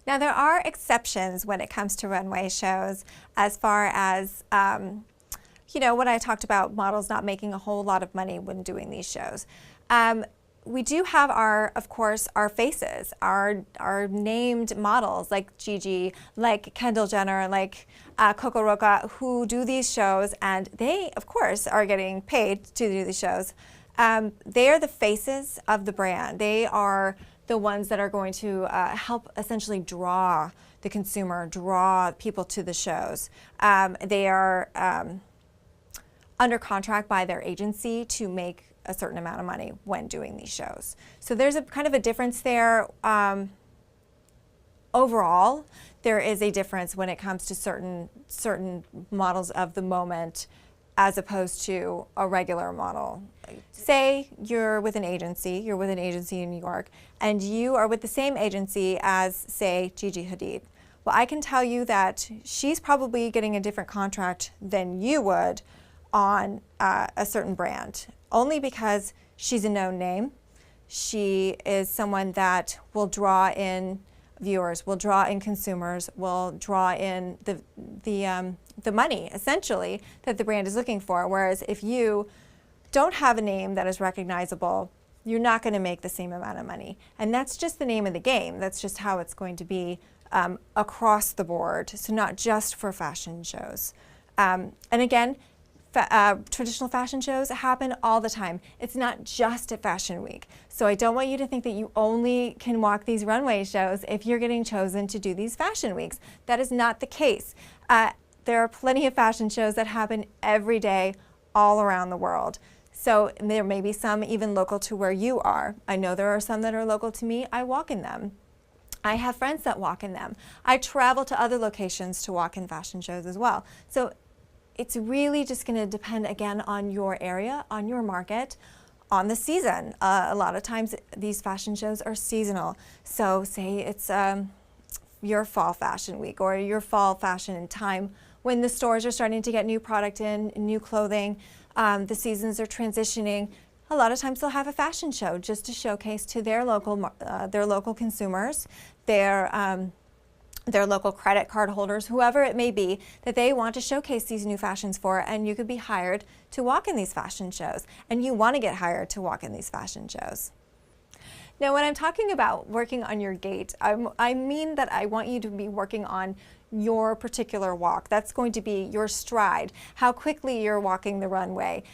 Now there are exceptions when it comes to runway shows, as far as you know, when I talked about models not making a whole lot of money when doing these shows. We do have of course, our faces, our named models like Gigi, like Kendall Jenner, like Coco Roca, who do these shows, and they, of course, are getting paid to do these shows. They are the faces of the brand. They are the ones that are going to help essentially draw the consumer, draw people to the shows. They are under contract by their agency to make a certain amount of money when doing these shows. So there's a kind of a difference there. Overall, there is a difference when it comes to certain models of the moment as opposed to a regular model. Say you're with an agency in New York, and you are with the same agency as, say, Gigi Hadid. Well, I can tell you that she's probably getting a different contract than you would on a certain brand, only because she's a known name. She is someone that will draw in viewers, will draw in consumers, will draw in the money, essentially, that the brand is looking for. Whereas if you don't have a name that is recognizable, you're not going to make the same amount of money. And that's just the name of the game. That's just how it's going to be across the board, so not just for fashion shows. And again, traditional fashion shows happen all the time. It's not just at Fashion Week. So I don't want you to think that you only can walk these runway shows if you're getting chosen to do these fashion weeks. That is not the case. There are plenty of fashion shows that happen every day all around the world. So there may be some even local to where you are. I know there are some that are local to me. I walk in them. I have friends that walk in them. I travel to other locations to walk in fashion shows as well. So it's really just going to depend, again, on your area, on your market, on the season. A lot of times these fashion shows are seasonal. So say it's your fall fashion week or your fall fashion time when the stores are starting to get new product in, new clothing, the seasons are transitioning. A lot of times they'll have a fashion show just to showcase to their local consumers, their local credit card holders, whoever it may be, that they want to showcase these new fashions for, and you could be hired to walk in these fashion shows, and you want to get hired to walk in these fashion shows. Now, when I'm talking about working on your gait, I mean that I want you to be working on your particular walk. That's going to be your stride, how quickly you're walking the runway,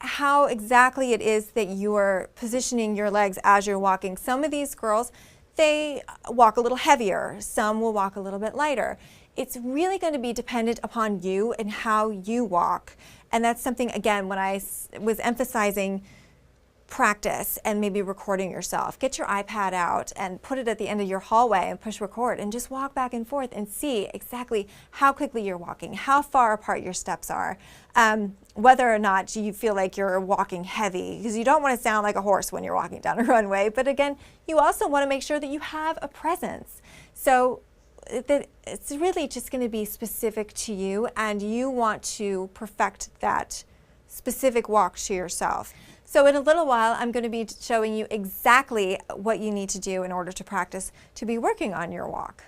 how exactly it is that you're positioning your legs as you're walking. Some of these girls, they walk a little heavier, some will walk a little bit lighter. It's really going to be dependent upon you and how you walk. And that's something, again, when I was emphasizing practice and maybe recording yourself. Get your iPad out and put it at the end of your hallway and push record and just walk back and forth and see exactly how quickly you're walking, how far apart your steps are, whether or not you feel like you're walking heavy, because you don't want to sound like a horse when you're walking down a runway. But again, you also want to make sure that you have a presence. So it's really just going to be specific to you, and you want to perfect that specific walk to yourself. So in a little while, I'm going to be showing you exactly what you need to do in order to practice to be working on your walk.